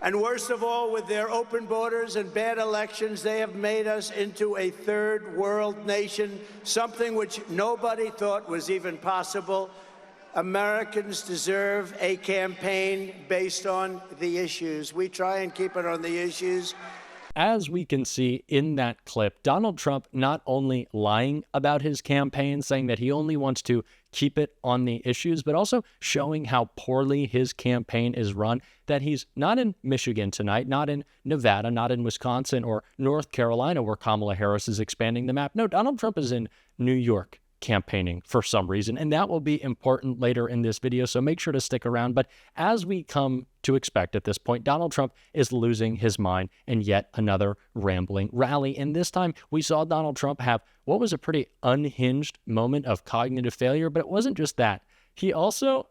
And worst of all, with their open borders and bad elections, they have made us into a third world nation, something which nobody thought was even possible. Americans deserve a campaign based on the issues. We try and keep it on the issues. As we can see in that clip, Donald Trump not only lying about his campaign, saying that he only wants to keep it on the issues, but also showing how poorly his campaign is run, that he's not in Michigan tonight, not in Nevada, not in Wisconsin or North Carolina, where Kamala Harris is expanding the map. No, Donald Trump is in New York campaigning for some reason, and that will be important later in this video, so make sure to stick around. But as we come to expect at this point, Donald Trump is losing his mind in yet another rambling rally, and this time we saw Donald Trump have what was a pretty unhinged moment of cognitive failure. But it wasn't just that. He also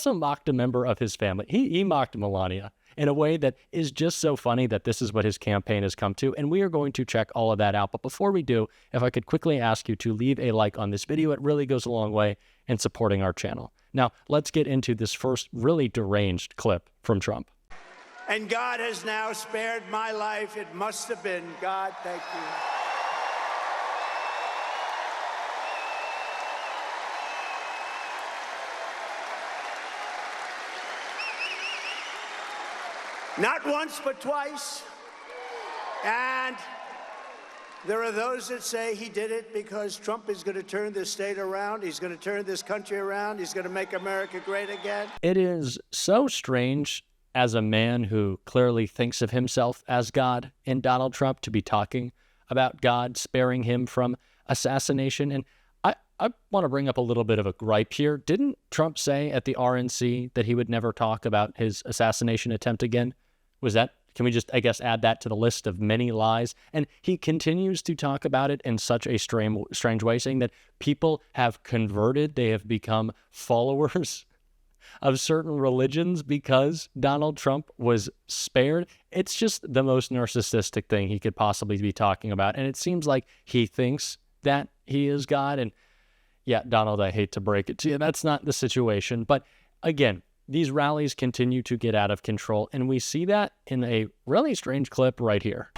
mocked a member of his family. He mocked Melania in a way that is just so funny that this is what his campaign has come to, and we are going to check all of that out. But before we do, if I could quickly ask you to leave a like on this video, it really goes a long way in supporting our channel. Now, let's get into this first really deranged clip from Trump. And God has now spared my life. It must have been God. Thank you. Not once, but twice. And there are those that say he did it because Trump is going to turn this state around. He's going to turn this country around. He's going to make America great again. It is so strange as a man who clearly thinks of himself as God in Donald Trump to be talking about God sparing him from assassination. And I want to bring up a little bit of a gripe here. Didn't Trump say at the RNC that he would never talk about his assassination attempt again? Can we just, I guess, add that to the list of many lies? And he continues to talk about it in such a strange way, saying that people have converted, they have become followers of certain religions because Donald Trump was spared. It's just the most narcissistic thing he could possibly be talking about. And it seems like he thinks that he is God. And yeah, Donald, I hate to break it to you, that's not the situation. But again, these rallies continue to get out of control, and we see that in a really strange clip right here.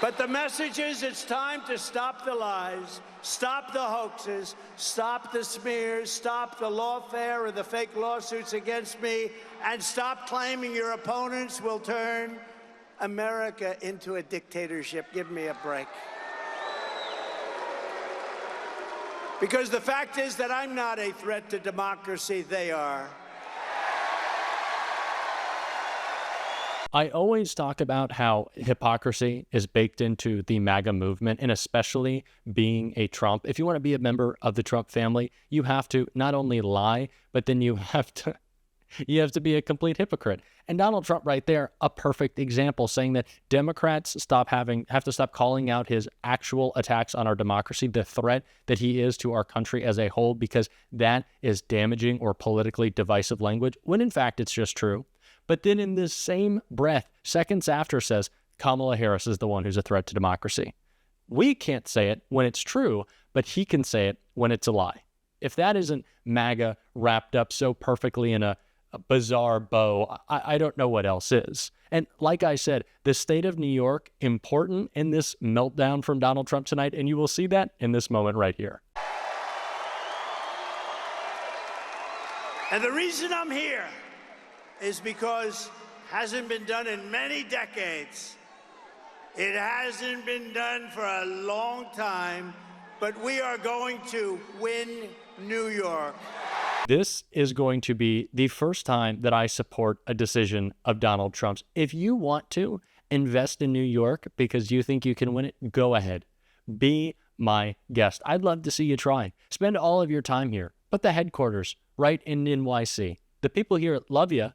But the message is it's time to stop the lies, stop the hoaxes, stop the smears, stop the lawfare or the fake lawsuits against me, and stop claiming your opponents will turn America into a dictatorship. Give me a break. Because the fact is that I'm not a threat to democracy, they are. I always talk about how hypocrisy is baked into the MAGA movement, and especially being a Trump. If you want to be a member of the Trump family, you have to not only lie, but then you have to be a complete hypocrite. And Donald Trump right there, a perfect example, saying that Democrats have to stop calling out his actual attacks on our democracy, the threat that he is to our country as a whole, because that is damaging or politically divisive language, when in fact it's just true. But then in this same breath, seconds after, says Kamala Harris is the one who's a threat to democracy. We can't say it when it's true, but he can say it when it's a lie. If that isn't MAGA wrapped up so perfectly in a bizarre bow, I don't know what else is. And like I said, the state of New York, important in this meltdown from Donald Trump tonight, and you will see that in this moment right here. And the reason I'm here is because it hasn't been done in many decades. It hasn't been done for a long time, but we are going to win New York. This is going to be the first time that I support a decision of Donald Trump's. If you want to invest in New York because you think you can win it, go ahead. Be my guest. I'd love to see you try. Spend all of your time here. Put the headquarters right in NYC. The people here love you.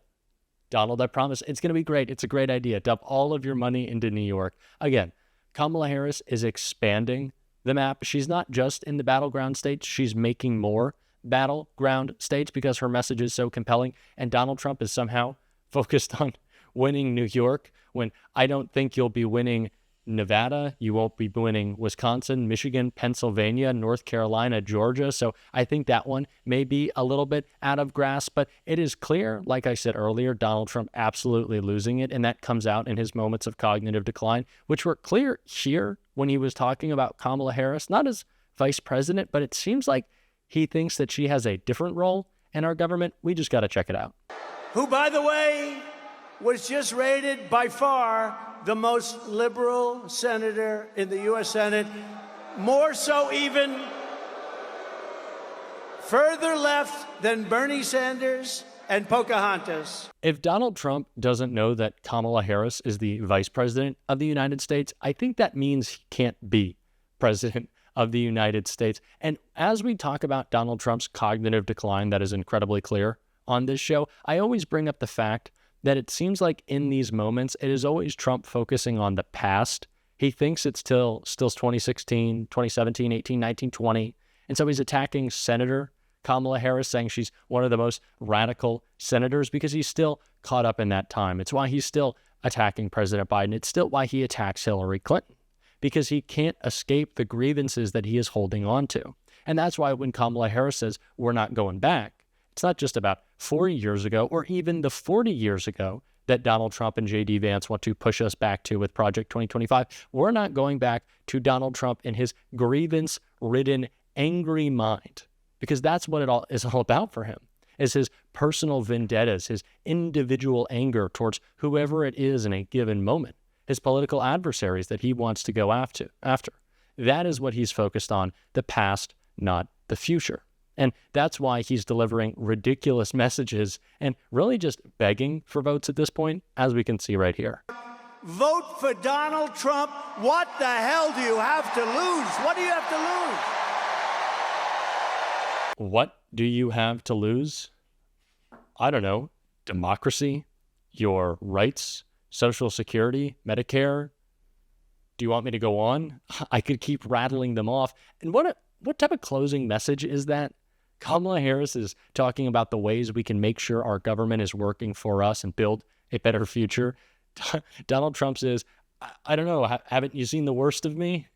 Donald, I promise it's going to be great. It's a great idea. Dump all of your money into New York. Again, Kamala Harris is expanding the map. She's not just in the battleground states. She's making more battleground states because her message is so compelling. And Donald Trump is somehow focused on winning New York when I don't think you'll be winning Nevada. You won't be winning Wisconsin, Michigan, Pennsylvania, North Carolina, Georgia. So I think that one may be a little bit out of grasp, but it is clear, like I said earlier, Donald Trump absolutely losing it. And that comes out in his moments of cognitive decline, which were clear here when he was talking about Kamala Harris, not as vice president, but it seems like he thinks that she has a different role in our government. We just got to check it out. Who, by the way, was just rated by far the most liberal senator in the U.S. Senate, more so even further left than Bernie Sanders and Pocahontas. If Donald Trump doesn't know that Kamala Harris is the vice president of the United States, I think that means he can't be president of the United States. And as we talk about Donald Trump's cognitive decline that is incredibly clear on this show, I always bring up the fact that it seems like in these moments, it is always Trump focusing on the past. He thinks it's still 2016, 2017, 18, 19, 20. And so he's attacking Senator Kamala Harris, saying she's one of the most radical senators because he's still caught up in that time. It's why he's still attacking President Biden. It's still why he attacks Hillary Clinton, because he can't escape the grievances that he is holding on to. And that's why when Kamala Harris says, we're not going back, it's not just about 4 years ago or even the 40 years ago that Donald Trump and J.D. Vance want to push us back to with Project 2025. We're not going back to Donald Trump in his grievance-ridden, angry mind, because that's what it all is all about for him, is his personal vendettas, his individual anger towards whoever it is in a given moment, his political adversaries that he wants to go after. That is what he's focused on, the past, not the future. And that's why he's delivering ridiculous messages and really just begging for votes at this point, as we can see right here. Vote for Donald Trump. What the hell do you have to lose? What do you have to lose? What do you have to lose? I don't know. Democracy, your rights, Social Security, Medicare. Do you want me to go on? I could keep rattling them off. And what type of closing message is that? Kamala Harris is talking about the ways we can make sure our government is working for us and build a better future. Donald Trump says, I don't know, haven't you seen the worst of me?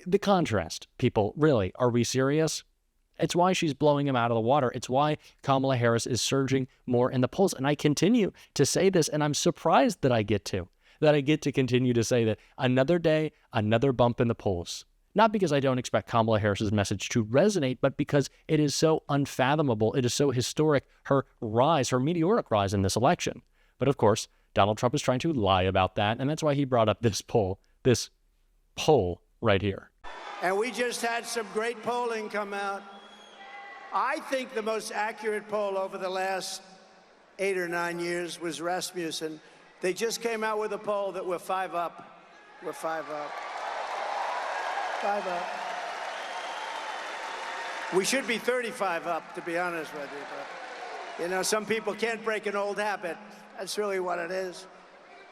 The contrast, people, really, are we serious? It's why she's blowing him out of the water. It's why Kamala Harris is surging more in the polls. And I continue to say this, and I'm surprised that I get to continue to say that another day, another bump in the polls. Not because I don't expect Kamala Harris's message to resonate, but because it is so unfathomable, it is so historic, her rise, her meteoric rise in this election. But of course, Donald Trump is trying to lie about that, and that's why he brought up this poll right here. And we just had some great polling come out. I think the most accurate poll over the last 8 or 9 years was Rasmussen. They just came out with a poll that we're 5 up. We're 5 up. 5 up. We should be 35 up, to be honest with you. But, you know, some people can't break an old habit. That's really what it is.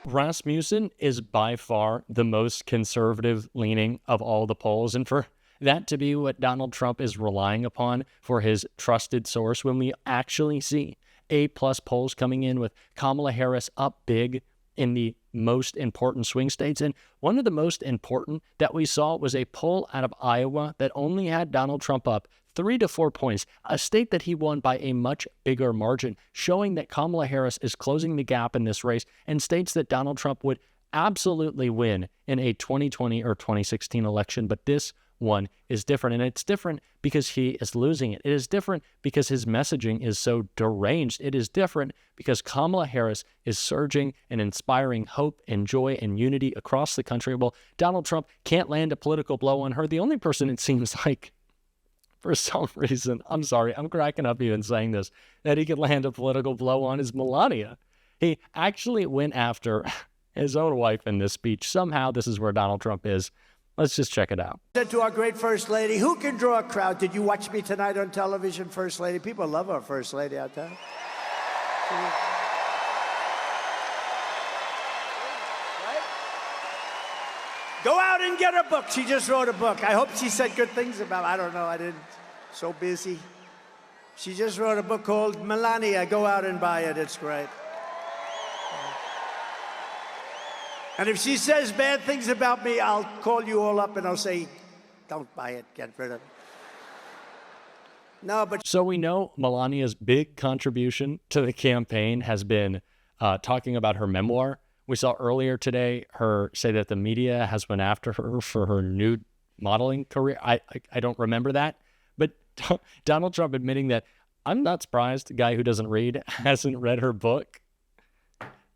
Rasmussen is by far the most conservative leaning of all the polls. And for that to be what Donald Trump is relying upon for his trusted source, when we actually see A-plus polls coming in with Kamala Harris up big in the most important swing states. And one of the most important that we saw was a poll out of Iowa that only had Donald Trump up 3 to 4 points, a state that he won by a much bigger margin, showing that Kamala Harris is closing the gap in this race, and states that Donald Trump would absolutely win in a 2020 or 2016 election. But this one is different, and it's different because he is losing it. It is different because his messaging is so deranged. It is different because Kamala Harris is surging and inspiring hope and joy and unity across the country. Well, Donald Trump can't land a political blow on her. The only person it seems like, for some reason, I'm sorry, I'm cracking up even saying this, that he could land a political blow on is Melania. He actually went after his own wife in this speech. Somehow this is where Donald Trump is. Let's just check it out. Said to our great First Lady, who can draw a crowd? Did you watch me tonight on television, First Lady? People love our First Lady out there. Right? Go out and get a book. She just wrote a book. I hope she said good things about it. I don't know. I didn't. So busy. She just wrote a book called Melania. Go out and buy it. It's great. And if she says bad things about me, I'll call you all up and I'll say, don't buy it, get rid of it. No, but So we know Melania's big contribution to the campaign has been talking about her memoir. We saw earlier today her say that the media has been after her for her nude modeling career. I don't remember that. But Donald Trump admitting that, I'm not surprised the guy who doesn't read hasn't read her book.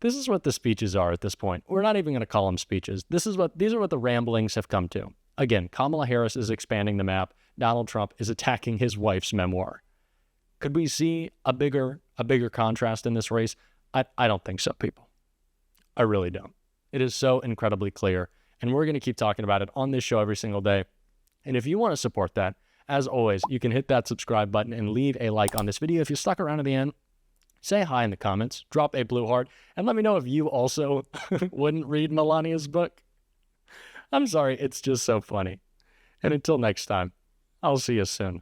This is what the speeches are at this point. We're not even going to call them speeches. These are what the ramblings have come to. Again, Kamala Harris is expanding the map. Donald Trump is attacking his wife's memoir. Could we see a bigger contrast in this race? I don't think so, people. I really don't. It is so incredibly clear, and we're going to keep talking about it on this show every single day. And if you want to support that, as always, you can hit that subscribe button and leave a like on this video. If you stuck around to the end, say hi in the comments, drop a blue heart, and let me know if you also wouldn't read Melania's book. I'm sorry, it's just so funny. And until next time, I'll see you soon.